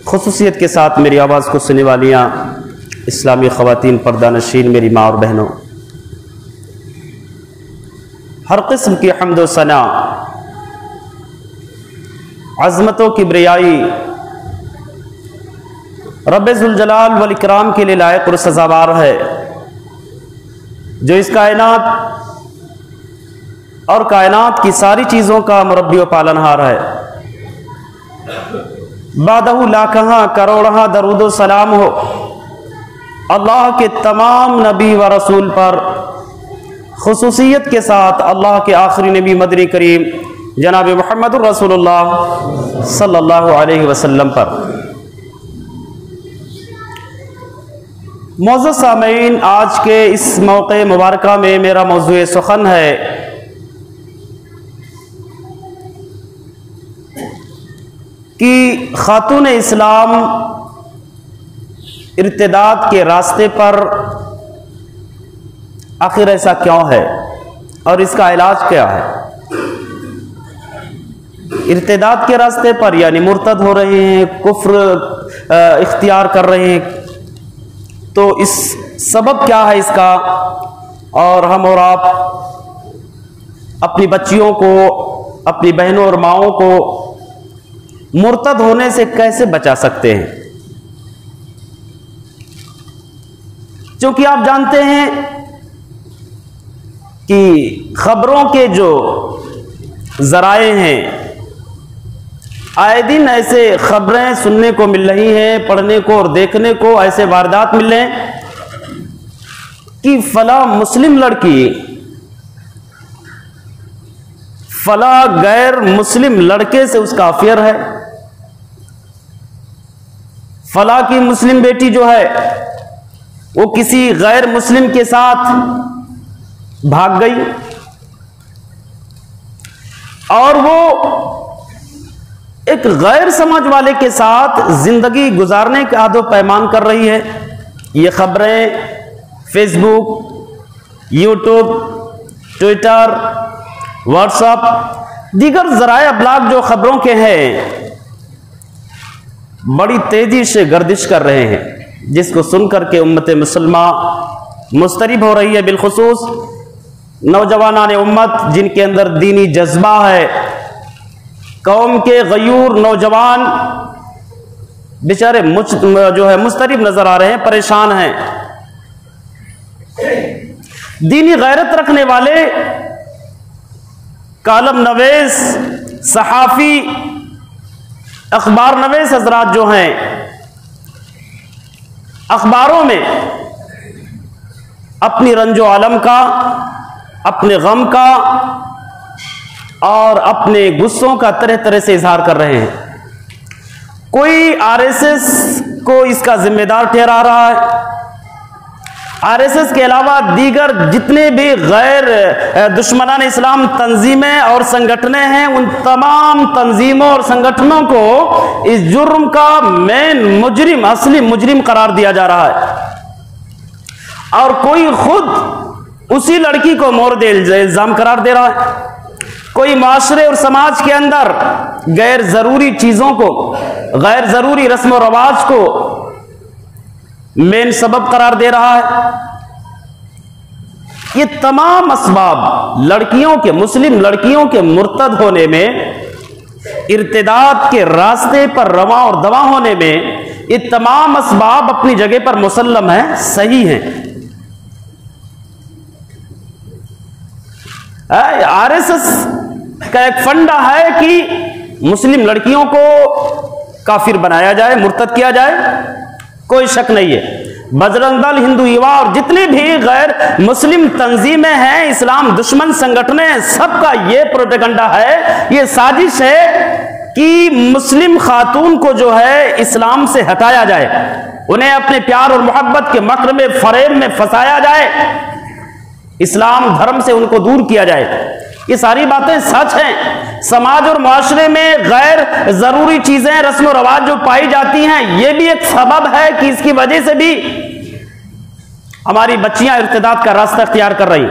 खुसूसियत के साथ मेरी आवाज़ को सुनने वालियाँ इस्लामी ख़वातीन, पर्दानशीन, मेरी माँ और बहनों, हर किस्म की हम्द व सना, अज़मतों की किब्रियाई रब्बे ज़ुल जलाल वल इकराम के लिए लायक और सज़ावार है, जो इस कायनात और कायनात की सारी चीज़ों का मुरब्बी व पालनहार है। बादहू लाखहां करोड़हां दरूद व सलाम हो अल्लाह के तमाम नबी व रसूल पर, खुसूसियत के साथ अल्लाह के आखिरी नबी मदनी करीम जनाब मुहम्मदुर रसूलुल्लाह सल्लल्लाहु अलैहि वसल्लम पर। मौजूद सामीन, आज के इस मौके मुबारक में मेरा मौजूए सुखन है कि खातून इस्लाम इर्तिदाद के रास्ते पर आखिर ऐसा क्यों है और इसका इलाज क्या है। इर्तिदाद के रास्ते पर यानी मुर्तद हो रहे हैं, कुफ्र इख्तियार कर रहे हैं, तो इस सबब क्या है इसका, और हम और आप अपनी बच्चियों को, अपनी बहनों और माओं को मुर्तद होने से कैसे बचा सकते हैं। क्योंकि आप जानते हैं कि खबरों के जो जराए हैं, आए दिन ऐसे खबरें सुनने को मिल रही हैं, पढ़ने को और देखने को ऐसे वारदात मिल रहे हैं कि फला मुस्लिम लड़की फला गैर मुस्लिम लड़के से उसका अफेयर है, फला की मुस्लिम बेटी जो है वो किसी गैर मुस्लिम के साथ भाग गई और वो एक गैर समाज वाले के साथ जिंदगी गुजारने का आदो पैमान कर रही है। ये खबरें फेसबुक, यूट्यूब, ट्विटर, व्हाट्सएप, दीगर जराए अबलाग जो खबरों के हैं बड़ी तेजी से गर्दिश कर रहे हैं, जिसको सुनकर के उम्मत मुसलमा मुस्तरिब हो रही है। बिलखुसूस नौजवानाने उम्मत जिनके अंदर दीनी जज्बा है, कौम के गयूर नौजवान बेचारे जो है मुस्तरिब नजर आ रहे हैं, परेशान हैं। दीनी गैरत रखने वाले कालम नवेस, सहाफी, अखबार नवेस हजरात जो हैं, अखबारों में अपनी रंजो आलम का, अपने गम का और अपने गुस्सों का तरह तरह से इजहार कर रहे हैं। कोई आरएसएस को इसका जिम्मेदार ठहरा रहा है। आरएसएस के अलावा दीगर जितने भी गैर दुश्मनान इस्लाम तंजीमें और संगठनें हैं, उन तमाम तंजीमों और संगठनों को इस जुर्म का मेन मुजरिम, असली मुजरिम करार दिया जा रहा है और कोई खुद उसी लड़की को मोर्द इल्जाम करार दे रहा है। कोई माशरे और समाज के अंदर गैर जरूरी चीजों को, गैर जरूरी रस्म और रवाज को मेन सबब करार दे रहा है। ये तमाम असबाब लड़कियों के, मुस्लिम लड़कियों के मुर्तद होने में, इर्तिदाद के रास्ते पर रवा और दवा होने में, ये तमाम असबाब अपनी जगह पर मुसल्लम है, सही हैं। आरएसएस का एक फंडा है कि मुस्लिम लड़कियों को काफिर बनाया जाए, मुर्तद किया जाए, कोई शक नहीं है। बजरंग दल, हिंदू युवा और जितनी भी गैर मुस्लिम तंजीमें हैं, इस्लाम दुश्मन संगठनें हैं, सबका ये प्रोपेगेंडा है, ये साजिश है कि मुस्लिम खातून को जो है इस्लाम से हटाया जाए, उन्हें अपने प्यार और मोहब्बत के मक्र में, फरेब में फंसाया जाए, इस्लाम धर्म से उनको दूर किया जाए। ये सारी बातें सच हैं। समाज और मुआशरे में गैर जरूरी चीजें, रस्म और रवाज जो पाई जाती हैं, ये भी एक सबब है कि इसकी वजह से भी हमारी बच्चियां इर्तिदाद का रास्ता इख्तियार कर रही।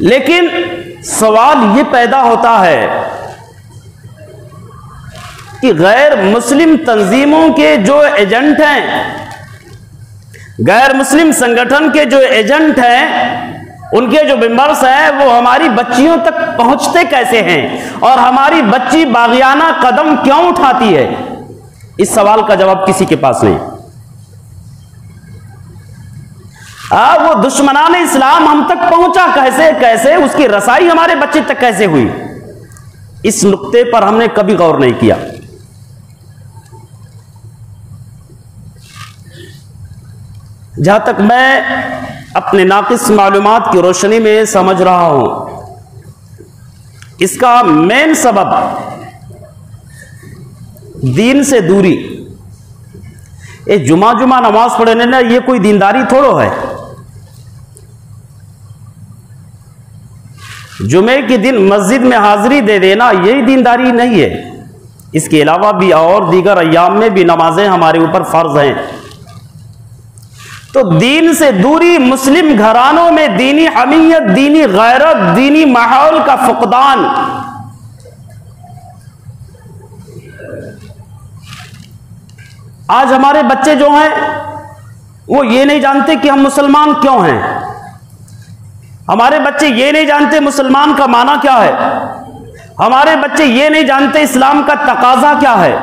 लेकिन सवाल ये पैदा होता है कि गैर मुस्लिम तंजीमों के जो एजेंट हैं, गैर मुस्लिम संगठन के जो एजेंट हैं, उनके जो मेंबर्स हैं, वो हमारी बच्चियों तक पहुंचते कैसे हैं और हमारी बच्ची बागियाना कदम क्यों उठाती है? इस सवाल का जवाब किसी के पास नहीं। वो दुश्मनान इस्लाम हम तक पहुंचा कैसे, कैसे उसकी रसाई हमारे बच्चे तक कैसे हुई? इस नुक्ते पर हमने कभी गौर नहीं किया। जहां तक मैं अपने नाकिस मालूमात की रोशनी में समझ रहा हूं, इसका मेन सबब दीन से दूरी। ये जुमा नमाज पढ़ने ना, ये कोई दीनदारी थोड़ो है। जुमे के दिन मस्जिद में हाजिरी दे देना, यही दीनदारी नहीं है। इसके अलावा भी और दीगर अय्याम में भी नमाजें हमारे ऊपर फर्ज हैं। तो दीन से दूरी, मुस्लिम घरानों में दीनी हमीयत, दीनी गैरत, दीनी माहौल का फुकदान, आज हमारे बच्चे जो हैं वो ये नहीं जानते कि हम मुसलमान क्यों हैं। हमारे बच्चे ये नहीं जानते मुसलमान का माना क्या है। हमारे बच्चे ये नहीं जानते इस्लाम का तकाजा क्या है।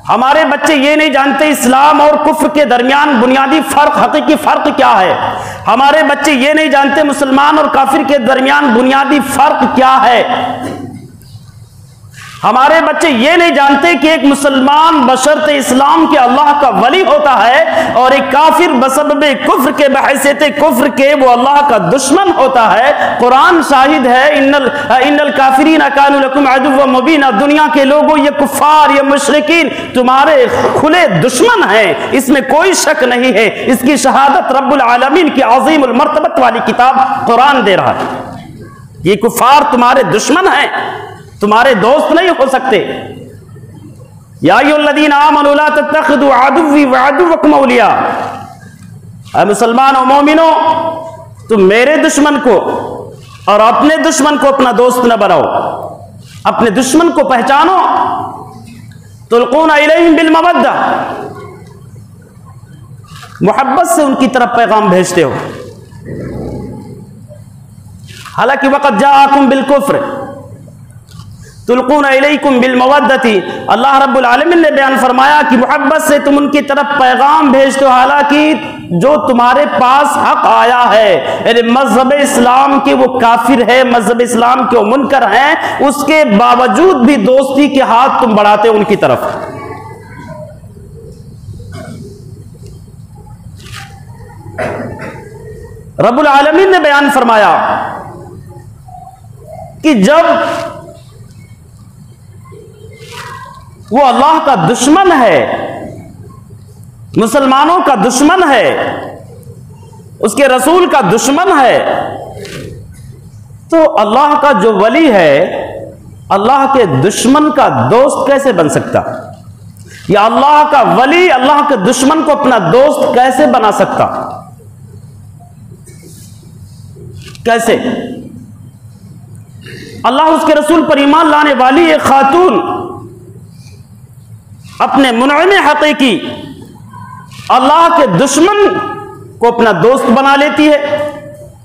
हमारे बच्चे ये नहीं जानते इस्लाम और कुफ्र के दरमियान बुनियादी फर्क, हकीकी फर्क क्या है। हमारे बच्चे ये नहीं जानते मुसलमान और काफिर के दरमियान बुनियादी फर्क क्या है। हमारे बच्चे ये नहीं जानते कि एक मुसलमान बशर्त इस्लाम के अल्लाह का वली होता है और एक काफिर बसबब कुफ्र के बहैसियत कुफ्र के वो अल्लाह का दुश्मन होता है। कुरान शाहिद है, इन्नल काफिरीन कानू लकुम अदुव्वम मुबीना। दुनिया के लोगों, ये कुफ्फार, ये मुशरिकीन तुम्हारे खुले दुश्मन हैं, इसमें कोई शक नहीं है। इसकी शहादत रब्बुल आलमीन की अज़ीमुल मर्तबत वाली किताब कुरान दे रहा है। ये कुफ्फार तुम्हारे दुश्मन हैं, तुम्हारे दोस्त नहीं हो सकते। या अय्युहल्लज़ीना आमनू ला तत्तखिदू अदुव्वी व अदुव्वकुम औलिया। ऐ मुसलमान और मोमिनो, तुम मेरे दुश्मन को और अपने दुश्मन को अपना दोस्त न बनाओ। अपने दुश्मन को पहचानो। तुल्कूना इलैहिम बिल मवद्दा, मोहब्बत से उनकी तरफ पैगाम भेजते हो। हालांकि वक़द जाअकुम बिल कुफ्र तुल्कूना इलैकुम बिल मवद्दती। अल्लाह रब्बुल आलमीन ने बयान फरमाया कि मोहब्बत से तुम उनकी तरफ पैगाम भेजते हो, हालांकि जो तुम्हारे पास हक आया है, यानी मजहब इस्लाम के वो काफिर है, मजहब इस्लाम के वो मुनकर हैं, उसके बावजूद भी दोस्ती के हाथ तुम बढ़ाते हो उनकी तरफ। रब्बुल आलमीन ने बयान फरमाया कि जब वो अल्लाह का दुश्मन है, मुसलमानों का दुश्मन है, उसके रसूल का दुश्मन है, तो अल्लाह का जो वली है अल्लाह के दुश्मन का दोस्त कैसे बन सकता? या अल्लाह का वली अल्लाह के दुश्मन को अपना दोस्त कैसे बना सकता? कैसे? अल्लाह उसके रसूल पर ईमान लाने वाली एक खातून अपने मुनइम हकीकी अल्लाह के दुश्मन को अपना दोस्त बना लेती है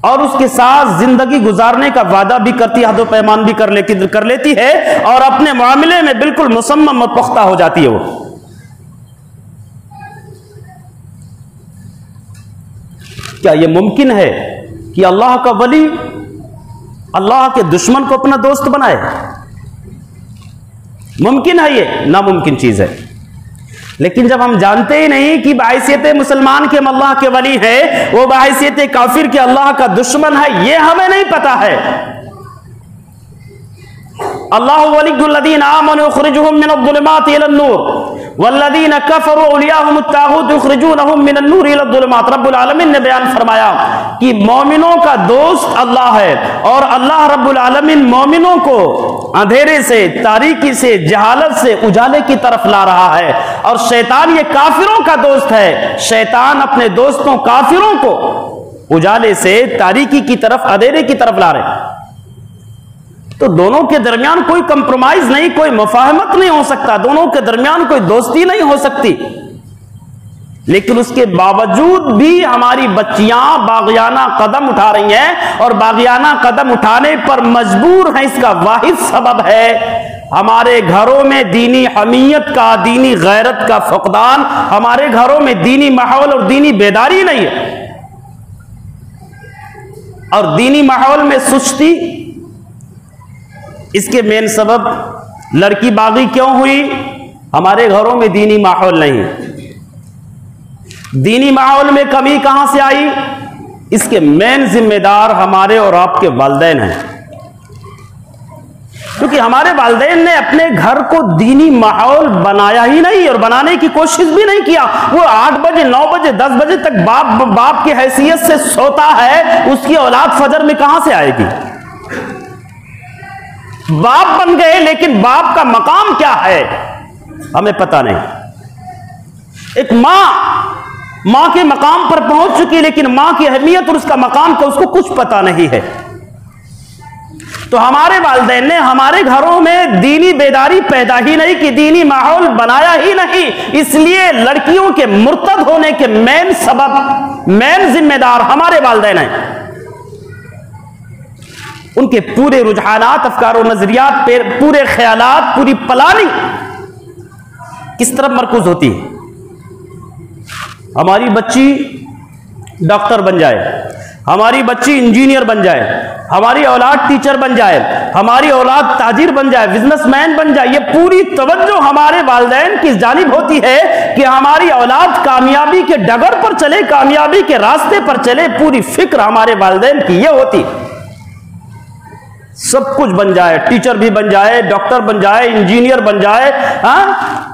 और उसके साथ जिंदगी गुजारने का वादा भी करती है, हदो पैमान भी कर लेती है और अपने मामले में बिल्कुल मुसम्मम और पुख्ता हो जाती है। वो क्या यह मुमकिन है कि अल्लाह का वली अल्लाह के दुश्मन को अपना दोस्त बनाए? मुमकिन है? ये नामुमकिन चीज है। लेकिन जब हम जानते ही नहीं कि बाइसियत मुसलमान के अल्लाह के वली है, वो बाइसियत काफिर के अल्लाह का दुश्मन है, ये हमें नहीं पता है। अल्लाह वलियुल्लज़ीना आमनू युखरिजुहुम मिनज़्ज़ुलुमाति इलन्नूर वल्लज़ीना कफ़रू औलियाहुमुत तागूत युखरिजूनहुम मिनन्नूर इलज़्ज़ुलुमात। रब्बुल आलमीन ने बयान फरमाया कि मोमिनों का दोस्त अल्लाह है और अल्लाह रब्बुल आलमीन मोमिनों को अंधेरे से, तारीकी से, जहालत से उजाले की तरफ ला रहा है और शैतान ये काफिरों का दोस्त है। शैतान अपने दोस्तों काफिरों को उजाले से, तारीकी की तरफ, अंधेरे की तरफ ला रहे हैं। तो दोनों के दरमियान कोई कंप्रोमाइज नहीं, कोई मुफाहमत नहीं हो सकता, दोनों के दरमियान कोई दोस्ती नहीं हो सकती। लेकिन उसके बावजूद भी हमारी बच्चियां बागियाना कदम उठा रही हैं, और बागियाना कदम उठाने पर मजबूर हैं। इसका वाहिद सबब है हमारे घरों में दीनी हमीयत का, दीनी गैरत का फुकदान। हमारे घरों में दीनी माहौल और दीनी बेदारी नहीं है, और दीनी माहौल में सुस्ती। इसके मेन सबब लड़की बागी क्यों हुई? हमारे घरों में दीनी माहौल नहीं। दीनी माहौल में कमी कहां से आई? इसके मेन जिम्मेदार हमारे और आपके वालिदैन हैं, क्योंकि हमारे वालिदैन ने अपने घर को दीनी माहौल बनाया ही नहीं और बनाने की कोशिश भी नहीं किया। वो 8 बजे 9 बजे 10 बजे तक बाप की हैसियत से सोता है, उसकी औलाद फजर में कहां से आएगी? बाप बन गए, लेकिन बाप का मकाम क्या है हमें पता नहीं। एक मां के मकाम पर पहुंच चुकी, लेकिन मां की अहमियत और उसका मकाम का उसको कुछ पता नहीं है। तो हमारे वालिदैन ने हमारे घरों में दीनी बेदारी पैदा ही नहीं की, दीनी माहौल बनाया ही नहीं। इसलिए लड़कियों के मुर्तद होने के मेन सबब, मेन जिम्मेदार हमारे वालिदैन हैं। उनके पूरे रुझानात, अफकार और नजरियात, पूरे ख्यालात, पूरी प्लानिंग किस तरफ मरकूज होती है? हमारी बच्ची डॉक्टर बन जाए, हमारी बच्ची इंजीनियर बन जाए, हमारी औलाद टीचर बन जाए, हमारी औलाद ताजिर बन जाए, बिजनेसमैन बन जाए। ये पूरी तवज्जो हमारे वालिदैन की जानिब होती है कि हमारी औलाद कामयाबी के डगर पर चले, कामयाबी के रास्ते पर चले। पूरी फिक्र हमारे वालिदैन की ये होती, सब कुछ बन जाए, टीचर भी बन जाए, डॉक्टर बन जाए, इंजीनियर बन जाए,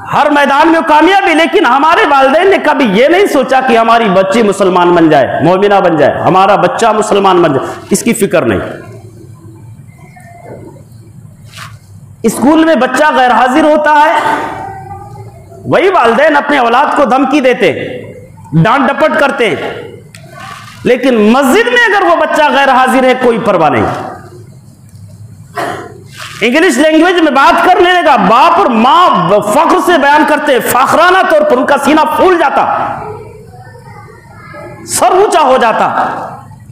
हर मैदान में कामयाबी। लेकिन हमारे वालिदैन ने कभी यह नहीं सोचा कि हमारी बच्ची मुसलमान बन जाए, मोमिना बन जाए, हमारा बच्चा मुसलमान बन जाए, इसकी फिक्र नहीं। स्कूल में बच्चा गैर हाजिर होता है, वही वालिदैन अपने औलाद को धमकी देते, डांट डपट करते हैं। लेकिन मस्जिद में अगर वो बच्चा गैर हाजिर है, कोई परवाह नहीं। इंग्लिश लैंग्वेज में बात करने लगा, बाप और मां फख्र से बयान करते, फखराना तौर पर उनका सीना फूल जाता, सर ऊंचा हो जाता।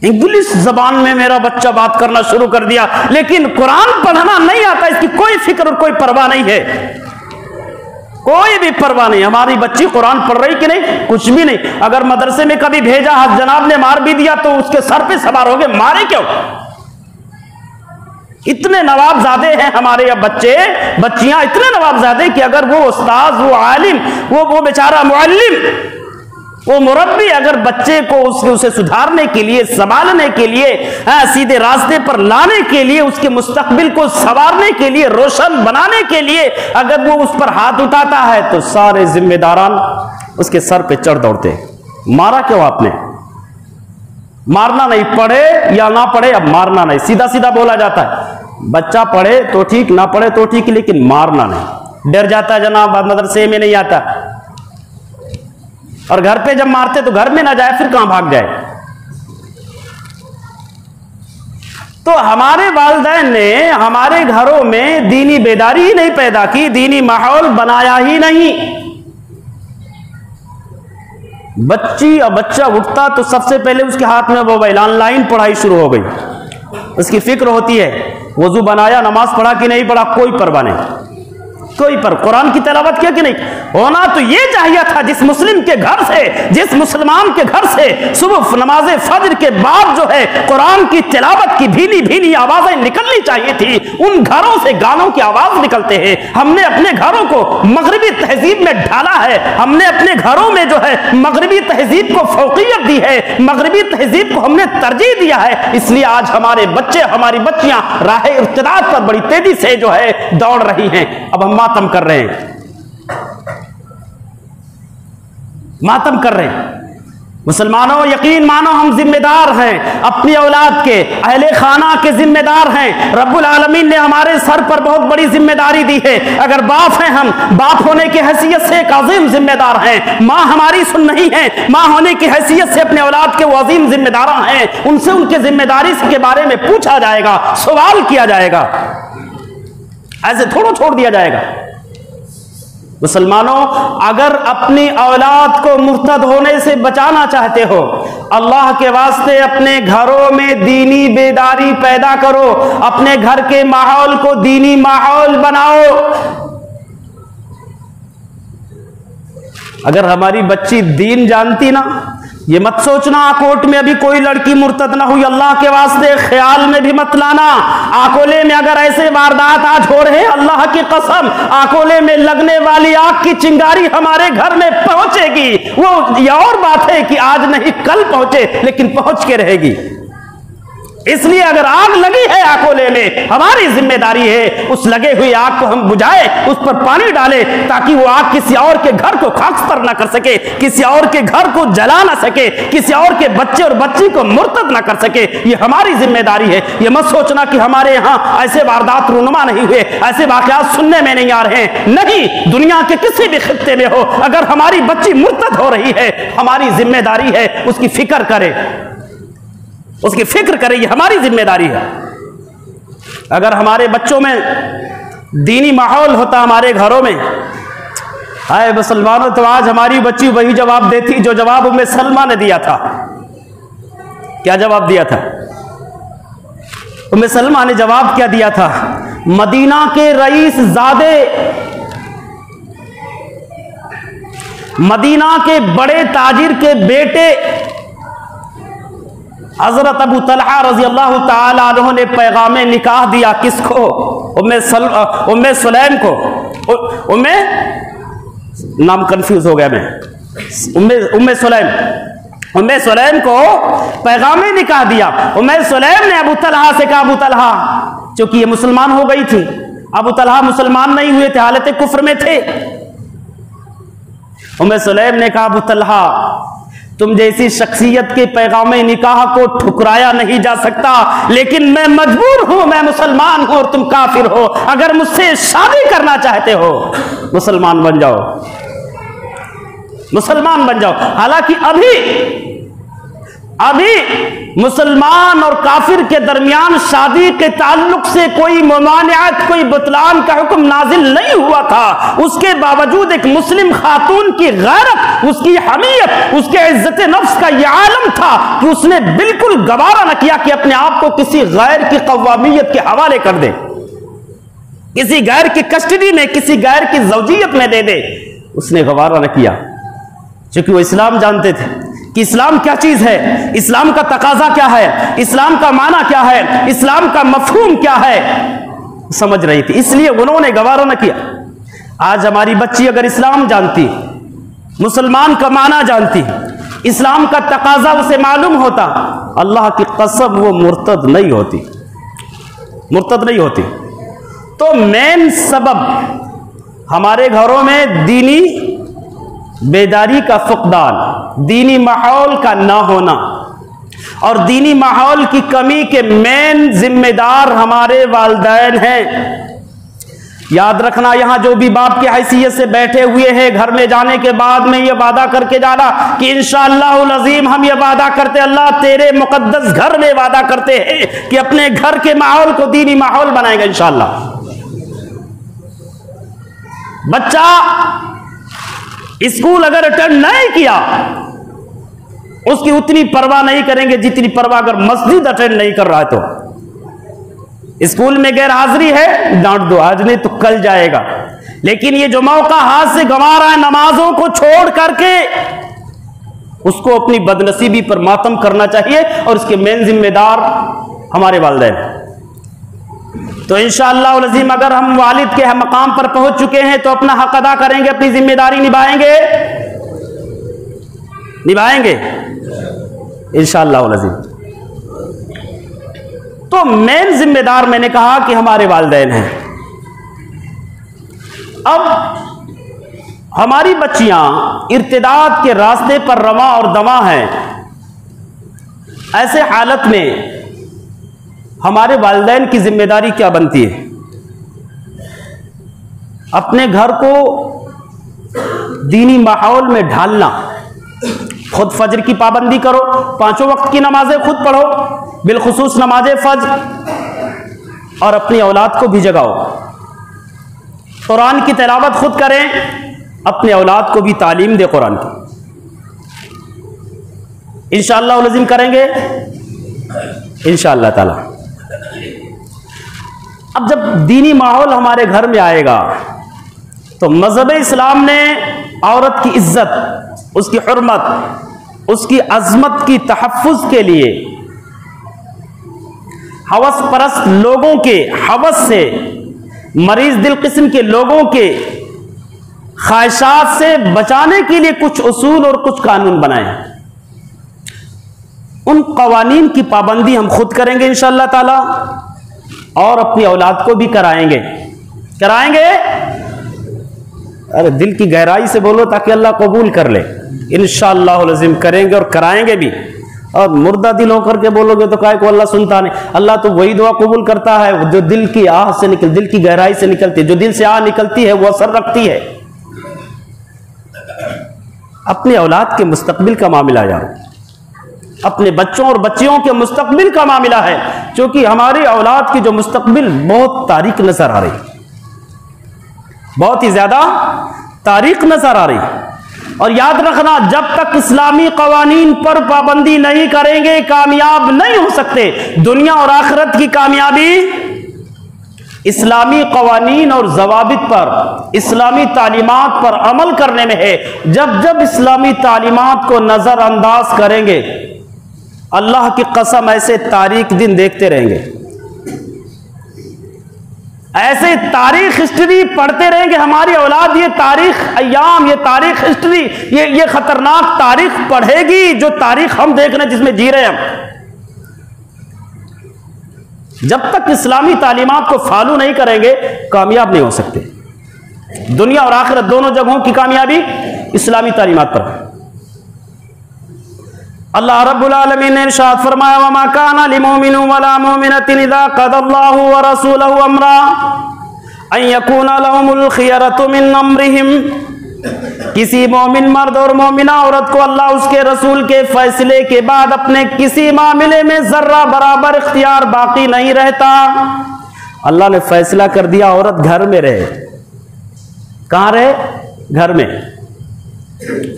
इंग्लिश जबान में मेरा बच्चा बात करना शुरू कर दिया, लेकिन कुरान पढ़ना नहीं आता, इसकी कोई फिक्र और कोई परवाह नहीं है, कोई भी परवाह नहीं। हमारी बच्ची कुरान पढ़ रही कि नहीं, कुछ भी नहीं। अगर मदरसे में कभी भेजा, हज जनाब ने मार भी दिया, तो उसके सर पे सवार हो गए, मारे क्यों? इतने नवाबजादे हैं हमारे अब बच्चे, बच्चियां इतने नवाबजादे कि अगर वो उस्ताद, वो आलिम, वो बेचारा मुअल्लिम, वो मुरब्बी अगर बच्चे को उसे सुधारने के लिए, संभालने के लिए, सीधे रास्ते पर लाने के लिए, उसके मुस्तकबिल को संवारने के लिए, रोशन बनाने के लिए अगर वो उस पर हाथ उठाता है, तो सारे जिम्मेदारान उसके सर पे चढ़ दौड़ते। मारा क्यों आपने? मारना नहीं, पढ़े या ना पढ़े, अब मारना नहीं, सीधा सीधा बोला जाता है। बच्चा पढ़े तो ठीक, ना पढ़े तो ठीक, लेकिन मारना नहीं। डर जाता है जनाब, मदरसे में नहीं आता, और घर पे जब मारते तो घर में ना जाए, फिर कहां भाग जाए। तो हमारे वालिदैन ने हमारे घरों में दीनी बेदारी ही नहीं पैदा की, दीनी माहौल बनाया ही नहीं। बच्ची और बच्चा उठता तो सबसे पहले उसके हाथ में मोबाइल, ऑनलाइन पढ़ाई शुरू हो गई। उसकी फिक्र होती है वजू बनाया, नमाज पढ़ा कि नहीं पढ़ा, कोई परवाह नहीं, कोई पर कुरान की तिलावत किया कि नहीं। होना तो ये चाहिए था, जिस मुस्लिम के घर से, जिस मुसलमान के घर से सुबह नमाज फजर के बाद जो है कुरान की तिलावत की भीनी भीनी आवाजें निकलनी चाहिए थी, उन घरों से गानों की आवाज निकलते हैं। हमने अपने घरों को मगरबी तहजीब में ढाला है, हमने अपने घरों में जो है मगरबी तहजीब को फौकियत दी है, मगरबी तहजीब को हमने तरजीह दिया है। इसलिए आज हमारे बच्चे, हमारी बच्चियां राह इर्तिदाद पर बड़ी तेजी से जो है दौड़ रही हैं। अब हम मातम कर रहे हैं, मातम कर रहे हैं। मुसलमानों यकीन मानो, हम जिम्मेदार हैं अपनी औलाद के, अहले खाना के जिम्मेदार हैं। रब्बुल आलमीन ने हमारे सर पर बहुत बड़ी जिम्मेदारी दी है। अगर बाप हैं, हम बाप होने की हैसियत से एक अजीम जिम्मेदार हैं। माँ हमारी सुन नहीं है, माँ होने की हैसियत से अपने औलाद के वो अजीम जिम्मेदार हैं। उनसे उनके जिम्मेदारी के बारे में पूछा जाएगा, सवाल किया जाएगा। ऐसे थोड़ा छोड़ दिया जाएगा। मुसलमानों, अगर अपनी औलाद को मुर्तद होने से बचाना चाहते हो, अल्लाह के वास्ते अपने घरों में दीनी बेदारी पैदा करो, अपने घर के माहौल को दीनी माहौल बनाओ। अगर हमारी बच्ची दीन जानती ना, ये मत सोचना कोर्ट में अभी कोई लड़की मुर्तद ना हुई, अल्लाह के वास्ते ख्याल में भी मत लाना। आकोले में अगर ऐसे वारदात आज हो रहे, अल्लाह की कसम, आकोले में लगने वाली आग की चिंगारी हमारे घर में पहुंचेगी। वो ये और बात है कि आज नहीं कल पहुंचे, लेकिन पहुंच के रहेगी। इसलिए अगर आग लगी है आकोले में, हमारी जिम्मेदारी है उस लगे हुई आग को हम बुझाएं, उस पर पानी डालें, ताकि वो आग किसी और के घर को खाकस्तर ना कर सके, किसी और के घर को जला ना सके, किसी और के बच्चे और बच्ची को मुर्तद ना कर सके। ये हमारी जिम्मेदारी है। ये मत सोचना कि हमारे यहाँ ऐसे वारदात रूनुमा नहीं हुए, ऐसे वाकयात सुनने में नहीं आ रहे हैं। नहीं, दुनिया के किसी भी खित्ते में हो, अगर हमारी बच्ची मुर्तद हो रही है, हमारी जिम्मेदारी है उसकी फिक्र करे, उसकी फिक्र करें, ये हमारी जिम्मेदारी है। अगर हमारे बच्चों में दीनी माहौल होता हमारे घरों में, हाय मुसलमानों, तो आज हमारी बच्ची वही जवाब देती जो जवाब उम्मे सलमा ने दिया था। क्या जवाब दिया था उम्मे सलमा ने? जवाब क्या दिया था? मदीना के रईस ज़ादे, मदीना के बड़े ताजिर के बेटे हजरत अबू तलहा रजी अल्लाह ताला अन्हु ने पैगाम निकाह दिया। किसको? उम्मे सुलैम को। उम्मे नाम कंफ्यूज हो गया मैं, उम्मे सुलैम को पैगाम निकाह दिया। उम्मे सुलैम ने अबू तलहा से कहा, अबू तलहा, चूंकि ये मुसलमान हो गई थी, अबू तलहा मुसलमान नहीं हुए थे, हालत कुफ्र में थे। उम्मे सुलैम ने कहा, अबू तलहा, तुम जैसी शख्सियत के पैगाम निकाह को ठुकराया नहीं जा सकता, लेकिन मैं मजबूर हूं, मैं मुसलमान हूं और तुम काफिर हो। अगर मुझसे शादी करना चाहते हो, मुसलमान बन जाओ, मुसलमान बन जाओ। हालांकि अभी मुसलमान और काफिर के दरमियान शादी के ताल्लुक से कोई ममानियत, कोई बुतलान का हुक्म नाजिल नहीं हुआ था। उसके बावजूद एक मुस्लिम खातून की गैरत, उसकी हमीयत, उसके इज्जत नफ्स का यह आलम था कि उसने बिल्कुल गवारा न किया कि अपने आप को किसी गैर की कव्वामियत के हवाले कर दे, किसी गैर की कस्टडी में, किसी गैर की ज़ौजियत में दे दे। उसने गवारा न किया, क्योंकि वो इस्लाम जानते थे कि इस्लाम क्या चीज है, इस्लाम का तकाजा क्या है, इस्लाम का माना क्या है, इस्लाम का मफहूम क्या है, समझ रही थी। इसलिए उन्होंने गवारा न किया। आज हमारी बच्ची अगर इस्लाम जानती, मुसलमान का माना जानती, इस्लाम का तकाजा उसे मालूम होता, अल्लाह की कसम वो मुर्तद नहीं होती, मुर्तद नहीं होती। तो मेन सबब हमारे घरों में दीनी बेदारी का फुकदान, दीनी माहौल का ना होना, और दीनी माहौल की कमी के मेन जिम्मेदार हमारे वालिदैन हैं। याद रखना, यहां जो भी बाप की हैसियत से बैठे हुए हैं, घर में जाने के बाद में ये वादा करके जाना कि इंशाअल्लाहुल अज़ीम हम ये वादा करते, अल्लाह तेरे मुकद्दस घर में वादा करते हैं कि अपने घर के माहौल को दीनी माहौल बनाएगा इंशाअल्लाह। बच्चा स्कूल अगर अटेंड नहीं किया, उसकी उतनी परवाह नहीं करेंगे जितनी परवाह अगर मस्जिद अटेंड नहीं कर रहा है। तो स्कूल में गैर हाजिरी है, डांट दो, आज नहीं तो कल जाएगा। लेकिन ये जो मौका हाथ से गंवा रहा है नमाजों को छोड़ करके, उसको अपनी बदनसीबी पर मातम करना चाहिए, और इसके मेन जिम्मेदार हमारे वालिदैन। तो इंशाअल्लाह अज़ीम अगर हम वालिद के मकाम पर पहुंच चुके हैं तो अपना हक अदा करेंगे, अपनी जिम्मेदारी निभाएंगे, निभाएंगे इंशाअल्लाह अज़ीम। तो मेन जिम्मेदार मैंने कहा कि हमारे वालिदैन हैं। अब हमारी बच्चियां इर्तिदाद के रास्ते पर रवा और दवा हैं। ऐसे हालत में हमारे वालिदैन की जिम्मेदारी क्या बनती है? अपने घर को दीनी माहौल में ढालना। खुद फजर की पाबंदी करो, 5 वक्त की नमाजें खुद पढ़ो, बिलखुसूस नमाज फजर, और अपनी औलाद को भी जगाओ। कुरान की तिलावत खुद करें, अपने औलाद को भी तालीम दे कुरान की। इंशाअल्लाह लज़ीम करेंगे इंशाअल्लाह ताला। अब जब दीनी माहौल हमारे घर में आएगा तो मज़हब इस्लाम ने औरत की इज्जत, उसकी हुर्मत, उसकी अजमत की तहफ़्फ़ुज़ के लिए हवस परस्त लोगों के हवस से, मरीज दिल किस्म के लोगों के ख्वाहिशात से बचाने के लिए कुछ उसूल और कुछ कानून बनाए हैं। उन कवानीन की पाबंदी हम खुद करेंगे इंशाअल्लाह ताला, और अपनी औलाद को भी कराएंगे। अरे दिल की गहराई से बोलो ताकि अल्लाह कबूल कर ले। इंशाअल्लाह लज़ीम करेंगे और कराएंगे भी। और मुर्दा दिल होकर के बोलोगे तो काय को अल्लाह सुनता नहीं। अल्लाह तो वही दुआ कबूल करता है जो दिल की आह से निकल, दिल की गहराई से निकलती है। जो दिल से आह निकलती है वो असर रखती है। अपने औलाद के मुस्तकबिल का मामला यार, अपने बच्चों और बच्चियों के मुस्तकबिल का मामला है, क्योंकि हमारी औलाद की जो मुस्तकबिल बहुत तारीक नजर आ रही, बहुत ही ज्यादा तारीक नजर आ रही। और याद रखना, जब तक इस्लामी कवानीन पर पाबंदी नहीं करेंगे कामयाब नहीं हो सकते। दुनिया और आखिरत की कामयाबी इस्लामी कवानीन और जवाबित पर, इस्लामी तालीमात पर अमल करने में है। जब जब इस्लामी तालीमात को नजरअंदाज करेंगे, अल्लाह की कसम ऐसे तारीख दिन देखते रहेंगे, ऐसे तारीख हिस्ट्री पढ़ते रहेंगे। हमारी औलाद ये तारीख अय्याम, ये तारीख हिस्ट्री, ये खतरनाक तारीख पढ़ेगी जो तारीख हम देख रहे हैं, जिसमें जी रहे हैं हम। जब तक इस्लामी तालीमात को फॉलो नहीं करेंगे कामयाब नहीं हो सकते। दुनिया और आखिरत दोनों जगहों की कामयाबी इस्लामी तालीमात पर है। अल्लाह रब्बुल आलमीन ने इरशाद फरमाया, वमा काना लिमुमिनिन वला मुमिनतिन इज़ा क़दल्लाहु व रसूलुहु अम्रा अन यकूना लहुमुल खियरतु मिन अम्रिहिम। किसी मोमिन मर्द और मोमिना औरत को अल्लाह उसके रसूल के फैसले के बाद अपने किसी मामले में जर्रा बराबर इख्तियार बाकी नहीं रहता। अल्लाह ने फैसला कर दिया औरत घर में रहे। कहां रहे? घर में।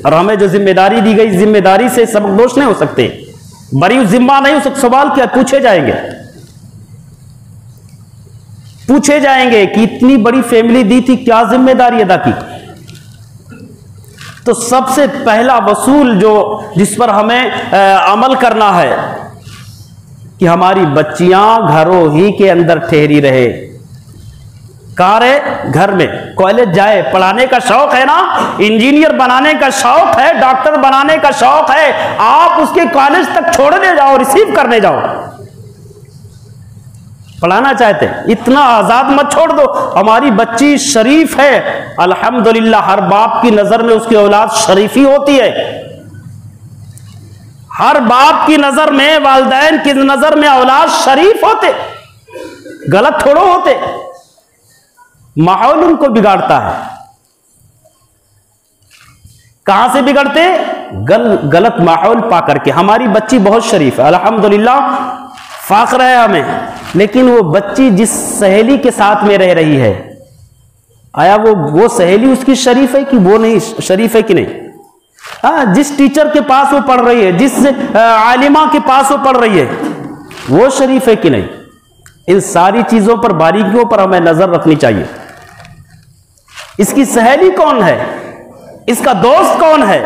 और हमें जो जिम्मेदारी दी गई, जिम्मेदारी से सबकदोश नहीं हो सकते, बरी जिम्मा नहीं हो सकते। सवाल क्या पूछे जाएंगे कि इतनी बड़ी फैमिली दी थी, क्या जिम्मेदारी अदा की। तो सबसे पहला वसूल जो जिस पर हमें अमल करना है कि हमारी बच्चियां घरों ही के अंदर ठहरी रहे। कहाँ रहे? घर में। कॉलेज जाए, पढ़ाने का शौक है ना, इंजीनियर बनाने का शौक है, डॉक्टर बनाने का शौक है, आप उसके कॉलेज तक छोड़ने जाओ, रिसीव करने जाओ। पढ़ाना चाहते हैं, इतना आजाद मत छोड़ दो। हमारी बच्ची शरीफ है, अल्हम्दुलिल्लाह। हर बाप की नजर में उसकी औलाद शरीफी होती है। हर बाप की नजर में, वालिदैन की नजर में औलाद शरीफ होते, गलत थोड़ो होते। माहौल उनको बिगाड़ता है। कहां से बिगड़ते? गलत माहौल पा करके। हमारी बच्ची बहुत शरीफ है, अल्हम्दुलिल्लाह, फाख्र है हमें। लेकिन वो बच्ची जिस सहेली के साथ में रह रही है, आया वो सहेली उसकी शरीफ है कि वो नहीं शरीफ है कि नहीं? हाँ, जिस टीचर के पास वो पढ़ रही है, जिस आलिमा के पास वो पढ़ रही है, वो शरीफ है कि नहीं? इन सारी चीजों पर, बारीकियों पर हमें नजर रखनी चाहिए। इसकी सहेली कौन है? इसका दोस्त कौन है?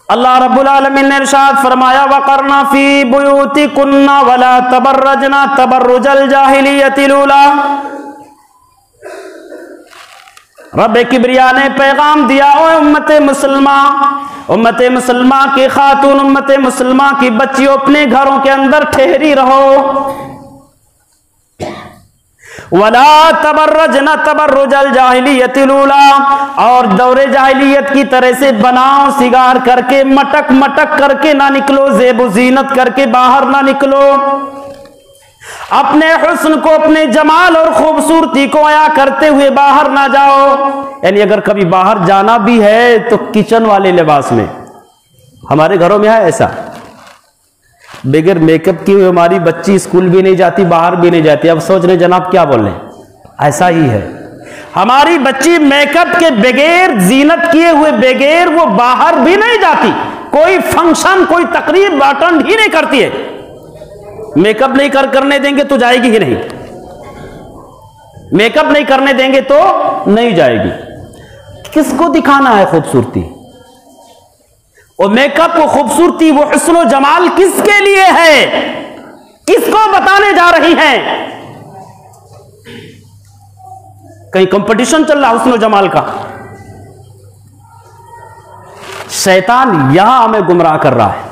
अल्लाह रब्बुल आलमीन ने इरशाद फरमाया, वक़रना फी बुयूतिकुन्ना वला तबर्रजना तबर्रुजल जाहिलियतिल ऊला। रब किब्रिया ने पैगाम दिया, ओ उम्मत मुसलमा की खातून, उम्मत मुसलमा की बच्चियों, अपने घरों के अंदर ठहरी रहो। वला तबर्रजना तबर्रुजल जाहिलियतिल ऊला, और दौरे जाहिलियत की तरह से बनाओ सिगार करके, मटक मटक करके ना निकलो, ज़ेब ज़ीनत करके बाहर ना निकलो। अपने हुस्न को, अपने जमाल और खूबसूरती को आया करते हुए बाहर ना जाओ। यानी अगर कभी बाहर जाना भी है तो किचन वाले लिबास में। हमारे घरों में है ऐसा, बगैर मेकअप की हुई हमारी बच्ची स्कूल भी नहीं जाती, बाहर भी नहीं जाती। अब सोच रहे जनाब क्या बोल रहे हैं? ऐसा ही है। हमारी बच्ची मेकअप के बगैर, जीनत किए हुए बगैर वो बाहर भी नहीं जाती, कोई फंक्शन कोई तकरीब अटेंड ही नहीं करती है। मेकअप नहीं करने देंगे तो जाएगी ही नहीं, मेकअप नहीं करने देंगे तो नहीं जाएगी। किसको दिखाना है खूबसूरती? और मेकअप वो खूबसूरती, वो हुस्न जमाल किसके लिए है? किसको बताने जा रही हैं? कहीं कंपटीशन चल रहा हुस्न जमाल का? शैतान यहां हमें गुमराह कर रहा है।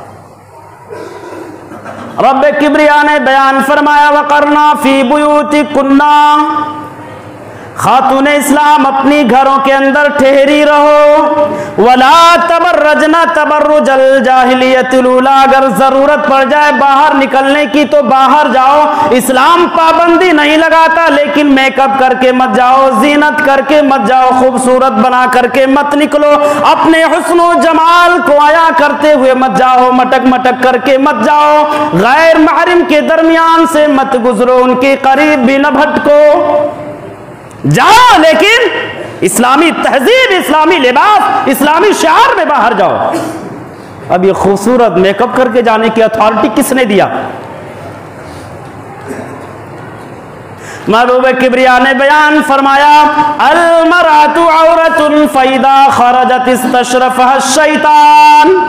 रब्बे किब्रिया ने बयान फरमाया, वकरना फी बुयूतिकुन्ना, खातून इस्लाम अपनी घरों के अंदर ठहरी रहो। वला तबर्रजना तबर्रुजल जाहिलियतिल उला, अगर जरूरत पड़ जाए बाहर निकलने की तो बाहर जाओ। इस्लाम पाबंदी नहीं लगाता, लेकिन मेकअप करके मत जाओ, जीनत करके मत जाओ, खूबसूरत बना करके मत निकलो। अपने हुस्न जमाल को आया करते हुए मत जाओ, मटक मटक करके मत जाओ। गैर महरम के दरमियान से मत गुजरो, उनके करीब भी न भटको। जाओ लेकिन इस्लामी तहजीब, इस्लामी लिबास, इस्लामी शिआर में बाहर जाओ। अब ये खूबसूरत मेकअप करके जाने की अथॉरिटी किसने दिया? महबूब किब्रिया ने बयान फरमाया, अल मरातु औरतुन फैदा खरजत इस्तशरफहा शैतान,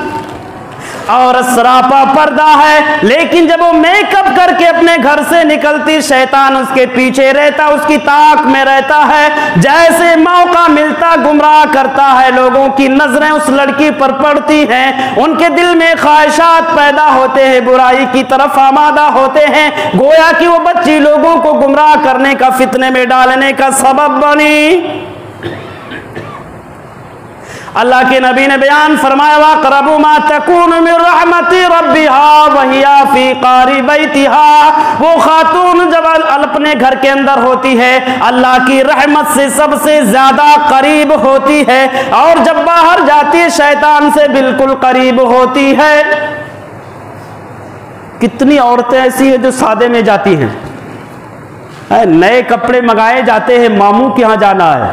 और सरापा पर्दा है, लेकिन जब वो मेकअप करके अपने घर से निकलती, शैतान उसके पीछे रहता, उसकी ताक में रहता है। जैसे मौका मिलता गुमराह करता है, लोगों की नजरें उस लड़की पर पड़ती हैं, उनके दिल में ख्वाहिशात पैदा होते हैं, बुराई की तरफ आमादा होते हैं, गोया कि वो बच्ची लोगों को गुमराह करने का, फितने में डालने का सबब बनी। अल्लाह के नबी ने बयान फरमाया, वक़रबु मा तकूनु मिन रहमति रब्बिहा वहिया फी क़ारी बैतिहा, वो खातून जब अपने घर के अंदर होती है, अल्लाह की रहमत से सबसे ज्यादा करीब होती है, और जब बाहर जाती है शैतान से बिल्कुल करीब होती है। कितनी औरतें ऐसी हैं जो सादे में जाती हैं, नए कपड़े मंगाए जाते हैं, मामू के यहां जाना है,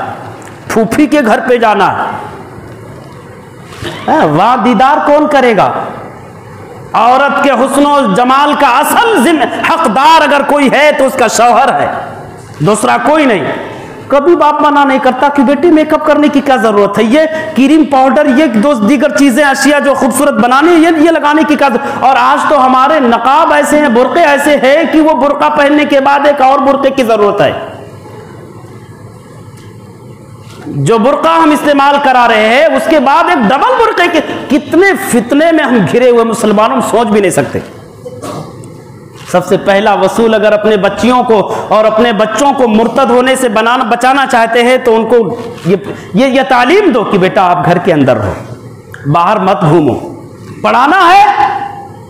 फूफी के घर पे जाना है, वहां दीदार कौन करेगा? औरत के हुस्न जमाल का असल हकदार अगर कोई है तो उसका शौहर है, दूसरा कोई नहीं। कभी बाप मना नहीं करता कि बेटी मेकअप करने की क्या जरूरत है, ये क्रीम पाउडर, ये दो दीगर चीजें अशिया जो खूबसूरत बनानी है, ये लगाने की क्या। और आज तो हमारे नकाब ऐसे हैं, बुर्के ऐसे हैं कि वो बुर्का पहनने के बाद एक और बुर्के की जरूरत है। जो बुर्का हम इस्तेमाल करा रहे हैं उसके बाद एक डबल बुर्के के, कितने फितने में हम घिरे हुए मुसलमानों सोच भी नहीं सकते। सबसे पहला वसूल, अगर अपने बच्चियों को और अपने बच्चों को मुर्तद होने से बचाना चाहते हैं तो उनको ये तालीम दो कि बेटा आप घर के अंदर रहो, बाहर मत घूमो। पढ़ाना है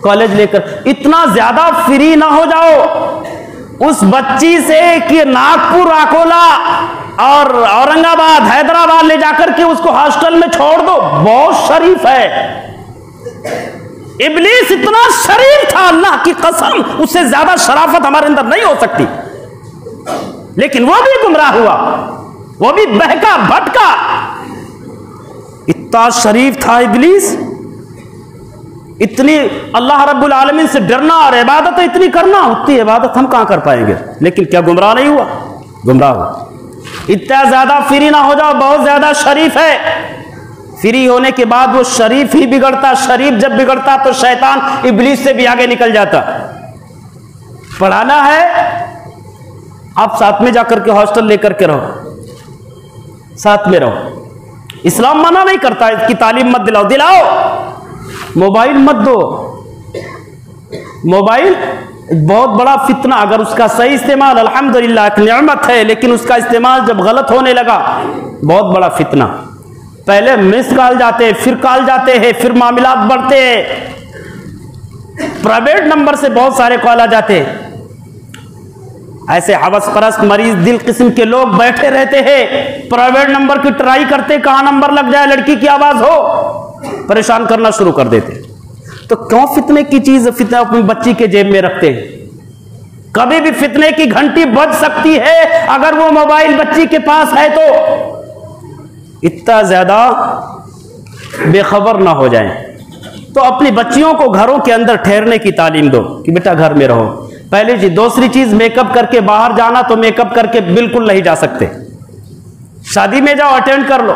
कॉलेज लेकर, इतना ज्यादा फ्री ना हो जाओ उस बच्ची से कि नागपुर, अकोला और औरंगाबाद, हैदराबाद ले जाकर के उसको हॉस्टल में छोड़ दो। बहुत शरीफ है, इब्लीस इतना शरीफ था, अल्लाह की कसम, उससे ज्यादा शराफत हमारे अंदर नहीं हो सकती। लेकिन वो भी गुमराह हुआ, वो भी बहका भटका। इतना शरीफ था इब्लीस, इतनी अल्लाह रब्बुल आलमीन से डरना और इबादत इतनी करना, उतनी इबादत हम कहां कर पाएंगे। लेकिन क्या गुमराह नहीं हुआ? गुमराह हुआ। इतना ज्यादा फ्री ना हो जाओ, बहुत ज्यादा शरीफ है। फ्री होने के बाद वो शरीफ ही बिगड़ता, शरीफ जब बिगड़ता तो शैतान इब्लीस से भी आगे निकल जाता। पढ़ाना है, आप साथ में जाकर के हॉस्टल लेकर के रहो, साथ में रहो। इस्लाम मना नहीं करता इसकी तालीम मत दिलाओ, दिलाओ। मोबाइल मत दो, मोबाइल बहुत बड़ा फितना। अगर उसका सही इस्तेमाल अल्हम्दुलिल्लाह एक नेमत है, लेकिन उसका इस्तेमाल जब गलत होने लगा बहुत बड़ा फितना। पहले मिस कॉल जाते, फिर कॉल जाते हैं, फिर मामलात बढ़ते हैं, प्राइवेट नंबर से बहुत सारे कॉल आ जाते हैं। ऐसे हवस परस्त मरीज दिल किस्म के लोग बैठे रहते हैं, प्राइवेट नंबर की ट्राई करते, कहां नंबर लग जाए, लड़की की आवाज हो, परेशान करना शुरू कर देते। तो क्यों फितने की चीज फितना अपनी बच्ची के जेब में रखते हैं? कभी भी फितने की घंटी बज सकती है अगर वो मोबाइल बच्ची के पास है तो। इतना ज्यादा बेखबर ना हो जाएं। तो अपनी बच्चियों को घरों के अंदर ठहरने की तालीम दो कि बेटा घर में रहो, पहली चीज। दूसरी चीज, मेकअप करके बाहर जाना तो मेकअप करके बिल्कुल नहीं जा सकते। शादी में जाओ, अटेंड कर लो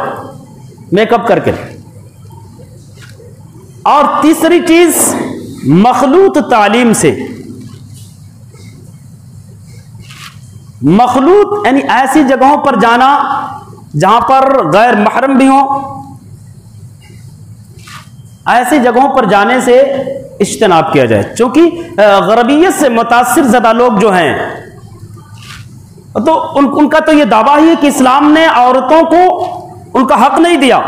मेकअप करके। और तीसरी चीज, मखलूत तालीम से, मखलूत यानी ऐसी जगहों पर जाना जहां पर गैर महरम भी हो, ऐसी जगहों पर जाने से इज्तनाब किया जाए। क्योंकि गरबियत से मुतासिर ज़्यादा लोग जो हैं तो उनका तो ये दावा ही है कि इस्लाम ने औरतों को उनका हक नहीं दिया,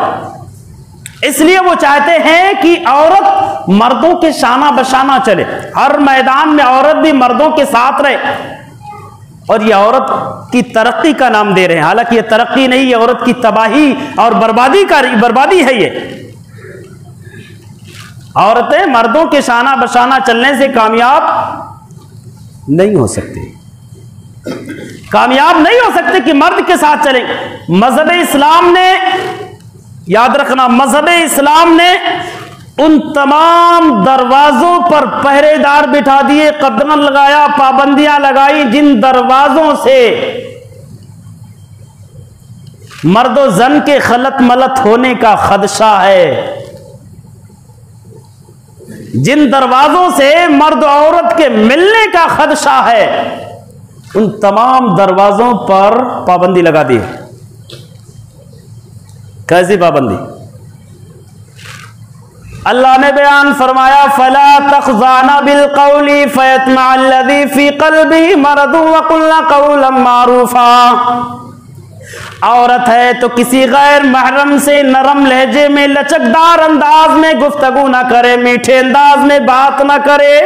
इसलिए वो चाहते हैं कि औरत मर्दों के शाना बशाना चले, हर मैदान में औरत भी मर्दों के साथ रहे। और ये औरत की तरक्की का नाम दे रहे हैं, हालांकि ये तरक्की नहीं, ये औरत की तबाही और बर्बादी है। ये औरतें मर्दों के शाना बशाना चलने से कामयाब नहीं हो सकती, कामयाब नहीं हो सकते कि मर्द के साथ चलें। मजहब इस्लाम ने, याद रखना, मजहब इस्लाम ने उन तमाम दरवाजों पर पहरेदार बिठा दिए, कदम लगाया, पाबंदियां लगाई जिन दरवाजों से मर्दो जन के खलत मलत होने का खदशा है, जिन दरवाजों से मर्द औरत के मिलने का खदशा है, उन तमाम दरवाजों पर पाबंदी लगा दी। कैसी पाबंदी? अल्लाह ने बयान फरमाया, फला तखज़ाना बिल कौली फयतमअल्लज़ी फी क़ल्बिही मरदुन वक़ुलना क़ौलन मारूफा। औरत है तो किसी गैर महरम से नरम लहजे में, लचकदार अंदाज में गुफ्तगू ना करे, मीठे अंदाज में बात ना करे।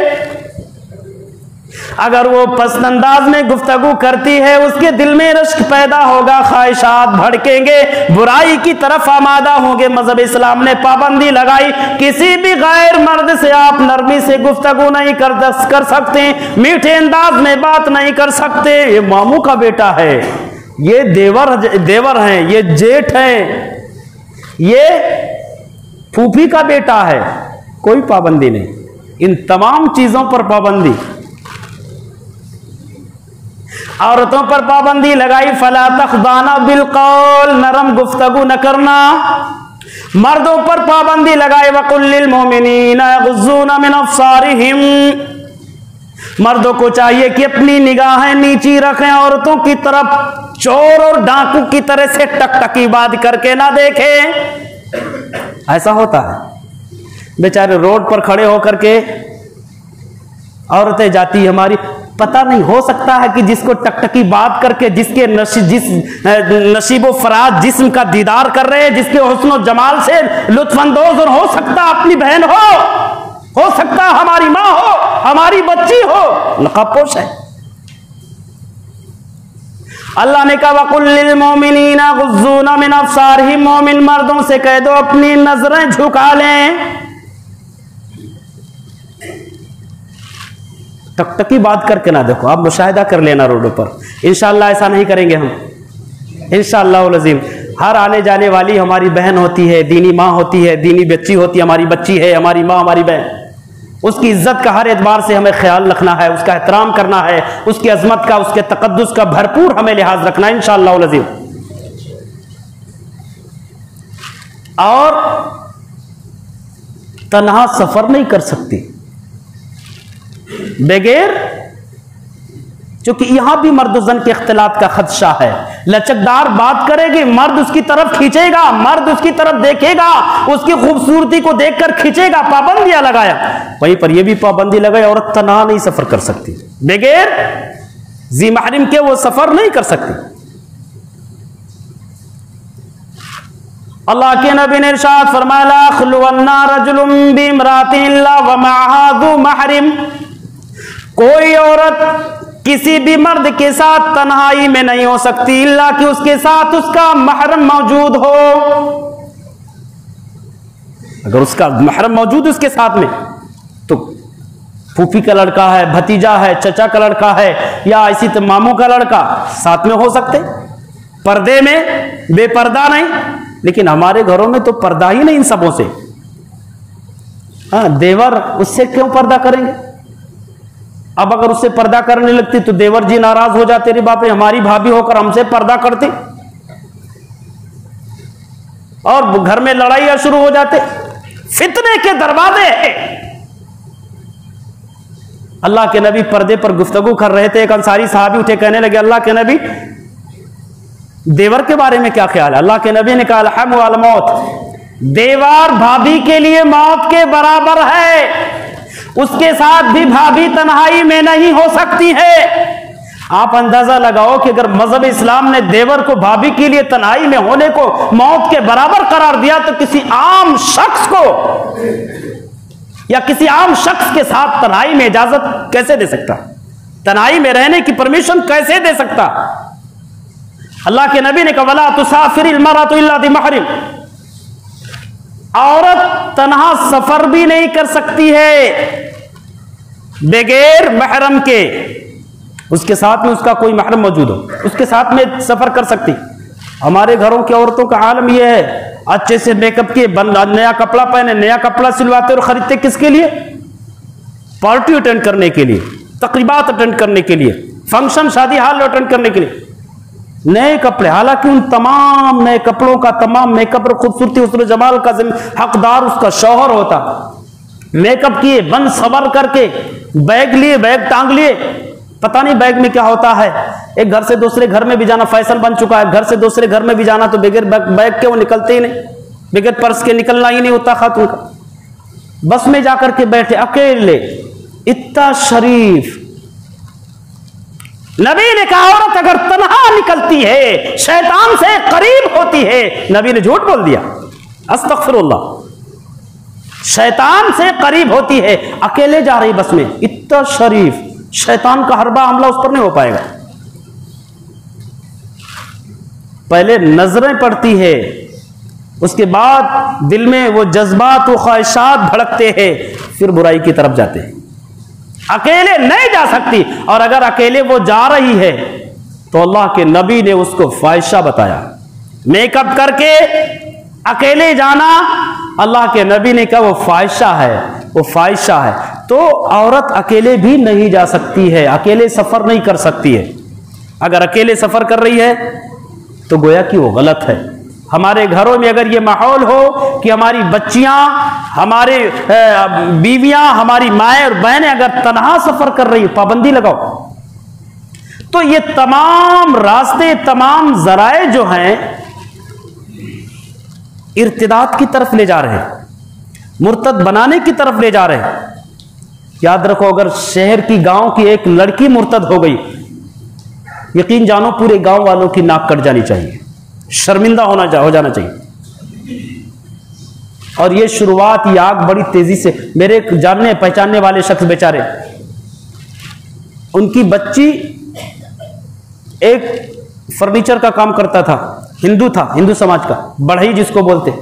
अगर वो पसंद अंदाज में गुफ्तगू करती है, उसके दिल में रश्क पैदा होगा, ख्वाहिशात भड़केंगे, बुराई की तरफ आमादा होंगे। मजहब इस्लाम ने पाबंदी लगाई, किसी भी गैर मर्द से आप नरमी से गुफ्तगू नहीं कर सकते, मीठे अंदाज में बात नहीं कर सकते। ये मामू का बेटा है, ये देवर हैं, ये जेठ हैं, ये फूफी का बेटा है, कोई पाबंदी नहीं। इन तमाम चीजों पर पाबंदी, औरतों पर पाबंदी लगाई, फला तखज़ाना बिल कौल, नरम गुफ्तगू न करना। मर्दों पर पाबंदी लगाई, वकुल्लिल मोमिनीना यग़ुज़्ज़ूना मिन अब्सारिहिम, मर्दों को चाहिए कि अपनी निगाहें नीची रखें, औरतों की तरफ चोर और डाकू की तरह से टकटकी बात करके ना देखें। ऐसा होता है, बेचारे रोड पर खड़े होकर के औरतें जाती है हमारी, पता नहीं, हो सकता है कि जिसको टकटकी बात करके जिसके नसीबो फराज जिस्म का दीदार कर रहे हैं, जिसके हुस्न जमाल से लुत्फानंदोज, और हो सकता अपनी बहन हो सकता हमारी माँ हो, हमारी बच्ची हो, नकाबपोश है। अल्लाह ने कहा, वकुल्लिल मोमिनीना यग़ुज़्ज़ूना मिन अब्सारिहिम, मोमिन मर्दों से कह दो अपनी नजरें झुका लें। टकटकी बात करके ना देखो, आप मुशाहिदा कर लेना रोडों पर। इंशाअल्लाह ऐसा नहीं करेंगे हम, इंशाअल्लाह अज़ीम। हर आने जाने वाली हमारी बहन होती है, दीनी माँ होती है, दीनी बच्ची होती है, हमारी बच्ची है, हमारी माँ, हमारी बहन। उसकी इज्जत का हर एतबार से हमें ख्याल रखना है, उसका एहतराम करना है, उसकी अजमत का, उसके तकद्दुस का भरपूर हमें लिहाज रखना है इंशाअल्लाह अज़ीम। और तन्हा सफर नहीं कर सकती बगैर, क्योंकि यहां भी मर्द जन के इख्तिलात का खदशा है। लचकदार बात करेगी, मर्द उसकी तरफ खींचेगा, मर्द उसकी तरफ देखेगा, उसकी खूबसूरती को देखकर खींचेगा, पाबंदियां लगाया। वहीं पर यह भी पाबंदी लगाई, औरत तन्हा नहीं सफर कर सकती, बगैर जी महरिम के वो सफर नहीं कर सकती। अल्लाह के नबी ने इरशाद फरमाया, ला यख़्लुवन्ना रजुलुन बिइम्रातिन इल्ला व मअहा ज़ू महरिम, कोई औरत किसी भी मर्द के साथ तन्हाई में नहीं हो सकती इल्ला कि उसके साथ उसका महरम मौजूद हो। अगर उसका महरम मौजूद उसके साथ में तो फूफी का लड़का है, भतीजा है, चचा का लड़का है, या इसी तो मामू का लड़का, साथ में हो सकते, पर्दे में, बेपर्दा नहीं। लेकिन हमारे घरों में तो पर्दा ही नहीं इन सबों से। हाँ, देवर, उससे क्यों पर्दा करेंगे? अब अगर उससे पर्दा करने लगती तो देवर जी नाराज हो जाते, रे बाप रे हमारी भाभी होकर हमसे पर्दा करती, और घर में लड़ाइयां शुरू हो जाते। फितने के दरवाजे हैं। अल्लाह के नबी पर्दे पर गुफ्तगू कर रहे थे, एक अंसारी साहबी उठे, कहने लगे अल्लाह के नबी, देवर के बारे में क्या ख्याल है? अल्लाह के नबी ने कहा अलहम वाल मौत, देवर भाभी के लिए मौत के बराबर है, उसके साथ भी भाभी तन्हाई में नहीं हो सकती है। आप अंदाजा लगाओ कि अगर मजहब इस्लाम ने देवर को भाभी के लिए तन्हाई में होने को मौत के बराबर करार दिया, तो किसी आम शख्स को या किसी आम शख्स के साथ तन्हाई में इजाजत कैसे दे सकता? तन्हाई में रहने की परमिशन कैसे दे सकता? अल्लाह के नबी ने कहा वला तुसाफिरिल मरअतु इल्ला बिमहरिम, औरत तन्हा सफर भी नहीं कर सकती है बगैर महरम के, उसके साथ में उसका कोई महरम मौजूद हो, उसके साथ में सफर कर सकती। हमारे घरों की औरतों का आलम यह है, अच्छे से मेकअप किए, नया कपड़ा पहने, नया कपड़ा सिलवाते और खरीदते किसके लिए? पार्टी अटेंड करने के लिए, तकरीबात अटेंड करने के लिए, फंक्शन शादी हाल अटेंड करने के लिए नए कपड़े। हालांकि उन तमाम नए कपड़ों का, तमाम मेकअप और खूबसूरती, हुस्न जमाल का हकदार उसका शौहर होता। मेकअप किए, बन सवर करके, बैग लिए, बैग टांग लिए, पता नहीं बैग में क्या होता है। एक घर से दूसरे घर में भी जाना फैशन बन चुका है, घर से दूसरे घर में भी जाना तो बगैर बैग के वो निकलते ही नहीं, बगैर पर्स के निकलना ही नहीं होता खातून का। बस में जाकर के बैठे अकेले, इतना शरीफ। नबी ने कहा औरत अगर तन्हा निकलती है, शैतान से करीब होती है। नबी ने झूठ बोल दिया, अस्तगफिरुल्लाह, शैतान से करीब होती है, अकेले जा रही बस में, इतना शरीफ, शैतान का हरबा हमला उस पर नहीं हो पाएगा। पहले नजरें पड़ती है, उसके बाद दिल में वो जज्बात, वो ख्वाहिशात भड़कते हैं, फिर बुराई की तरफ जाते हैं। अकेले नहीं जा सकती, और अगर अकेले वो जा रही है तो अल्लाह के नबी ने उसको फाहिशा बताया। मेकअप करके अकेले जाना, अल्लाह के नबी ने कहा वो फाहिशा है, वो फाहिशा है। तो औरत अकेले भी नहीं जा सकती है, अकेले सफर नहीं कर सकती है। अगर अकेले सफर कर रही है तो गोया कि वो गलत है। हमारे घरों में अगर ये माहौल हो कि हमारी बच्चियां, हमारे बीवियां, हमारी माएँ और बहनें अगर तन्हा सफर कर रही, पाबंदी लगाओ, तो ये तमाम रास्ते, तमाम जराए जो हैं इर्तिदाद की तरफ ले जा रहे हैं, मुर्तद बनाने की तरफ ले जा रहे हैं। याद रखो, अगर शहर की, गांव की एक लड़की मुर्तद हो गई, यकीन जानो पूरे गांव वालों की नाक कट जानी चाहिए, शर्मिंदा हो जाना चाहिए। और ये शुरुआत, ये आग बड़ी तेजी से, मेरे जानने पहचानने वाले शख्स बेचारे, उनकी बच्ची एक फर्नीचर का काम करता था, हिंदू था, हिंदू समाज का, बढ़ई जिसको बोलते,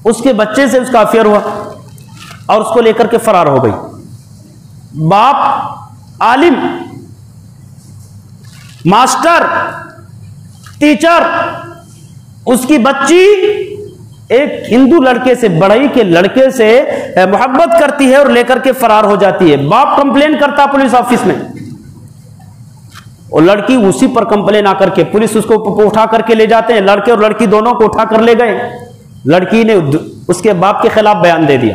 उसके बच्चे से उसका अफेयर हुआ और उसको लेकर के फरार हो गई। बाप आलिम, मास्टर, टीचर, उसकी बच्ची एक हिंदू लड़के से, बढ़ई के लड़के से मोहब्बत करती है और लेकर के फरार हो जाती है। बाप कंप्लेन करता पुलिस ऑफिस में, और लड़की उसी पर कंप्लेन आकर के, पुलिस उसको उठा करके ले जाते हैं, लड़के और लड़की दोनों को उठा कर ले गए। लड़की ने उसके बाप के खिलाफ बयान दे दिया।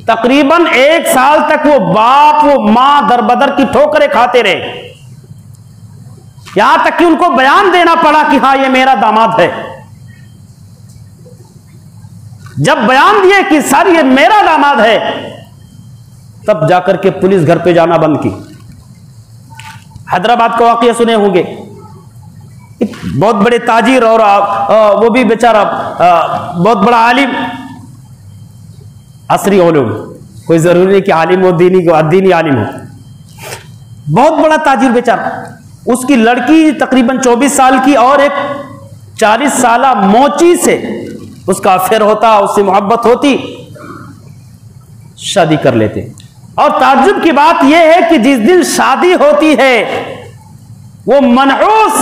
तकरीबन 1 साल तक वो बाप, वो मां दरबदर की ठोकरें खाते रहे, यहां तक कि उनको बयान देना पड़ा कि हां ये मेरा दामाद है। जब बयान दिए कि सर ये मेरा दामाद है, तब जाकर के पुलिस घर पे जाना बंद की। हैदराबाद का वाकया सुने होंगे, बहुत बड़े ताजिर और वो भी बेचारा बहुत बड़ा आलिम, असरी ओलूम, कोई जरूरी नहीं कि आलिम हो, दीनी आलिम हो, बहुत बड़ा ताजिर बेचारा। उसकी लड़की तकरीबन 24 साल की और एक 40 साला मोची से उसका अफेयर होता, उससे मोहब्बत होती, शादी कर लेते। और ताज्जुब की बात यह है कि जिस दिन शादी होती है वो मनहूस,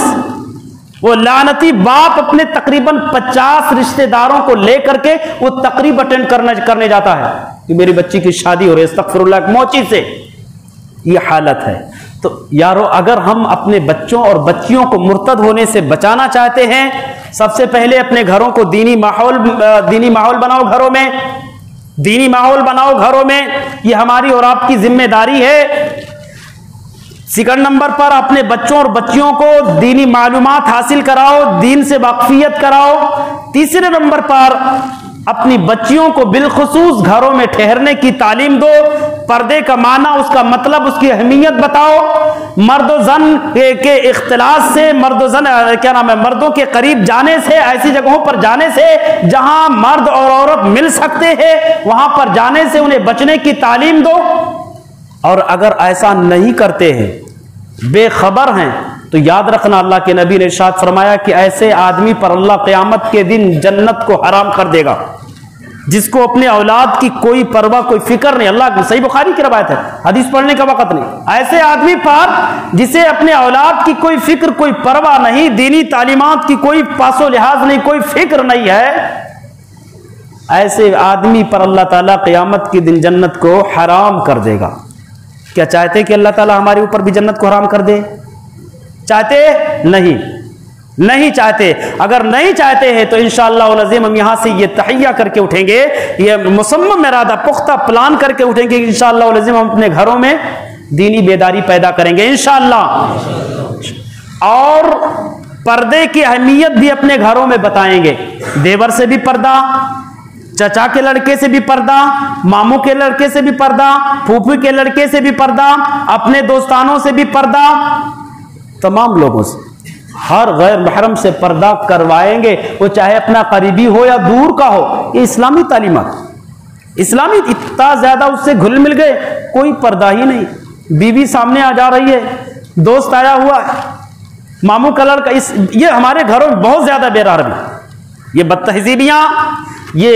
वो लानती बाप अपने तकरीबन 50 रिश्तेदारों को लेकर के वो तकरीब अटेंड करने जाता है कि मेरी बच्ची की शादी हो रही है, अस्तगफिरुल्लाह मौची से। ये हालत है। तो यारो, अगर हम अपने बच्चों और बच्चियों को मुर्तद होने से बचाना चाहते हैं, सबसे पहले अपने घरों को दीनी माहौल बनाओ, घरों में दीनी माहौल बनाओ घरों में। ये हमारी और आपकी जिम्मेदारी है। सेकंड नंबर पर अपने बच्चों और बच्चियों को दीनी मालूमात हासिल कराओ, दीन से वाकफियत कराओ। तीसरे नंबर पर अपनी बच्चियों को बिलखुसूस घरों में ठहरने की तालीम दो। पर्दे का माना, उसका मतलब, उसकी अहमियत बताओ। मर्द और जन के इख्तिलात से, मर्दों के करीब जाने से, ऐसी जगहों पर जाने से जहां मर्द और औरत मिल सकते हैं, वहां पर जाने से उन्हें बचने की तालीम दो। और अगर ऐसा नहीं करते हैं, बेखबर हैं, तो याद रखना अल्लाह के नबी ने इरशाद फरमाया कि ऐसे आदमी पर अल्लाह क़यामत के दिन जन्नत को हराम कर देगा, जिसको अपने औलाद की कोई परवाह, कोई फिक्र नहीं। अल्लाह, सही बुखारी की रवायत है, हदीस पढ़ने का वक्त नहीं। ऐसे आदमी पर जिसे अपने औलाद की कोई फिक्र, कोई परवाह नहीं, दीनी तालीमात की कोई पासो लिहाज नहीं, कोई फिक्र नहीं है, ऐसे आदमी पर अल्लाह ताला क़यामत के दिन जन्नत को हराम कर देगा। क्या चाहते कि अल्लाह ताला हमारे ऊपर भी जन्नत को हराम कर दे? चाहते? नहीं चाहते। अगर नहीं चाहते हैं तो इंशाअल्लाह अज़ीम हम यहां से ये तहैया करके उठेंगे, ये मुसम्मम इरादा, पुख्ता प्लान करके उठेंगे। इंशाअल्लाह अज़ीम हम अपने घरों में दीनी बेदारी पैदा करेंगे इंशाअल्लाह। और पर्दे की अहमियत भी अपने घरों में बताएंगे। देवर से भी पर्दा, चचा के लड़के से भी पर्दा, मामू के लड़के से भी पर्दा, फूफी के लड़के से भी पर्दा, अपने दोस्तानों से भी पर्दा, तमाम लोगों से, हर गैर महरम से पर्दा करवाएंगे, वो चाहे अपना करीबी हो या दूर का हो। ये इस्लामी तालीमात, इस्लामी इतना ज्यादा उससे घुल मिल गए, कोई पर्दा ही नहीं। बीवी सामने आ जा रही है, दोस्त आया हुआ है, मामू का लड़का, ये हमारे घरों में बहुत ज्यादा बेरारबी, ये बदतहजीबियां, ये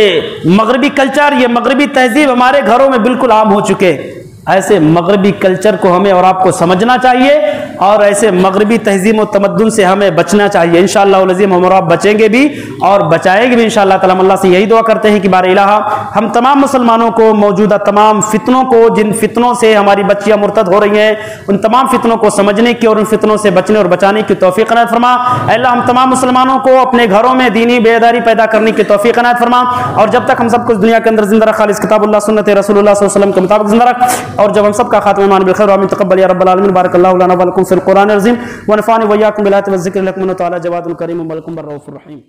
मगरबी कल्चर, ये मगरबी तहजीब हमारे घरों में बिल्कुल आम हो चुके हैं। ऐसे मगरबी कल्चर को हमें और आपको समझना चाहिए और ऐसे मगरबी तहजीब और तमद्दुन से हमें बचना चाहिए। इंशाअल्लाह अज़ीम हम और आप बचेंगे भी और बचाएंगे भी इंशाअल्लाह ताला। अल्लाह से यही दुआ करते हैं कि बारे इलाहा हम तमाम मुसलमानों को मौजूदा तमाम फितनों को, जिन फितनों से हमारी बच्चियां मुर्तद हो रही हैं, उन तमाम फितनों को समझने की और उन फितनों से बचने और बचाने की तौफीक इनायत फरमा। अल्लाह हम तमाम मुसलमानों को अपने घरों में दीनी बेदारी पैदा करने की तौफीक इनायत फरमा। और जब तक हम सब कुछ दुनिया के अंदर जिंदा रखा, इस किताबुल्लाह सुन्नत रसूलुल्लाह सल्लल्लाहु अलैहि वसल्लम के मुताबिक जिंदा रख। और जब हम सब का खात्मा ईमान बिल खैर आमीन तक़ब्बल या रब्बल आलमीन। बारकल्लाहु लना व लकुम फ़िल क़ुरानिल अज़ीम व नफ़अनी व इय्याकुम बिल आयति व ज़िक्रिल हकीम व तआला जवादुल करीम व मलकुम बर रऊफ़ुर रहीम।